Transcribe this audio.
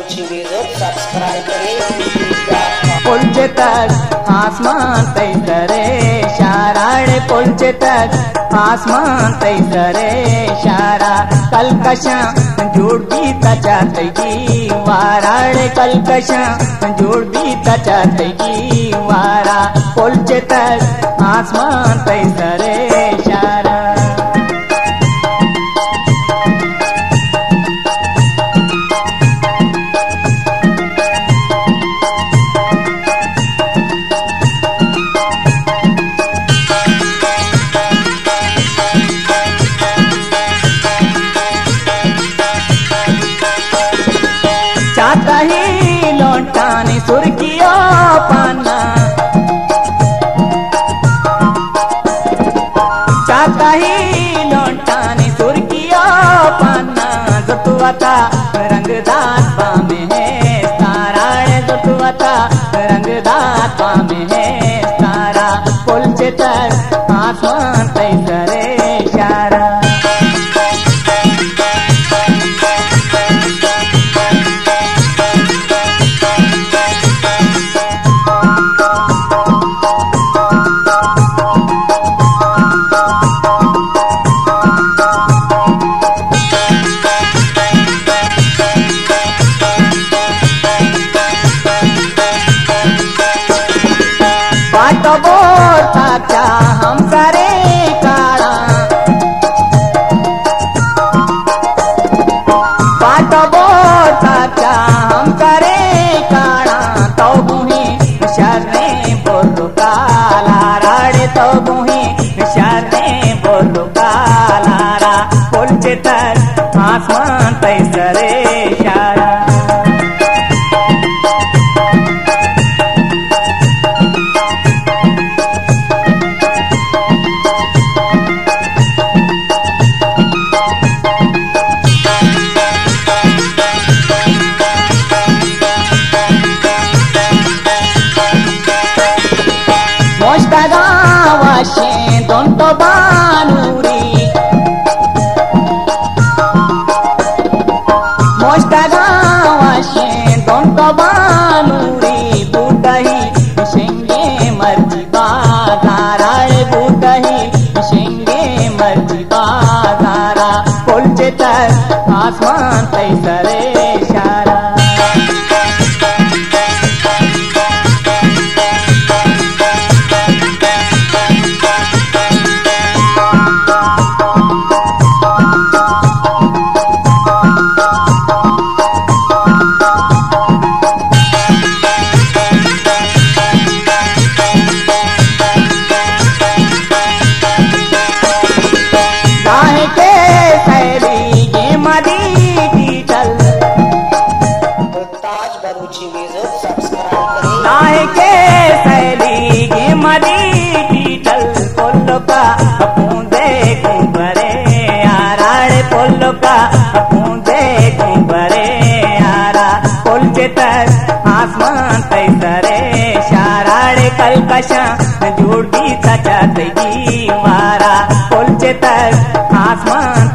बरूची music subscribe करें। पुलचे तक आसमान तैसरे शाराड़े पुलचे तक आसमान तैसरे शारा कलकशा जोड़ भी तचातगी वाराड़े कलकशा जोड़ भी तचातगी वारा पुलचे तक आसमान तैसरे शारा। चाहता ही लौटाने सुर्खियों पाना चाहता ही लौटाने सुर्खियों पाना जुतुआता रंगदार पामे है तारा जुतुआता रंगदार पामे है तारा पुलचे तक आसमान तैसरे शारा। पाटो बोलता क्या हम सारे काड़ा पाटो बोलता क्या हम सारे काड़ा तो बुही शर्रे बोलो काला राड़े तो बुही शर्रे बोलो काला रा पुलचे तक आसमान तैसरे शारा। मोष्टागावाशे दोंतो बानुरी मोष्टागावाशे दोंतो बानुरी बूटही शेंगे मर्जी बाजाराळे बूटही शेंगे मर्जी बाजारा पुलचे तक आसमान तैसरे शारा। नाहे के सैली के मदी टीटल पोलो का पूंदे कुंबरे आराड़े पोलो का पूंदे कुंबरे आरा पुलचे तक आसमान तैसरे शाराड़े कलकशा जोड़ी तचातगी वारा पुलचे तक आसमान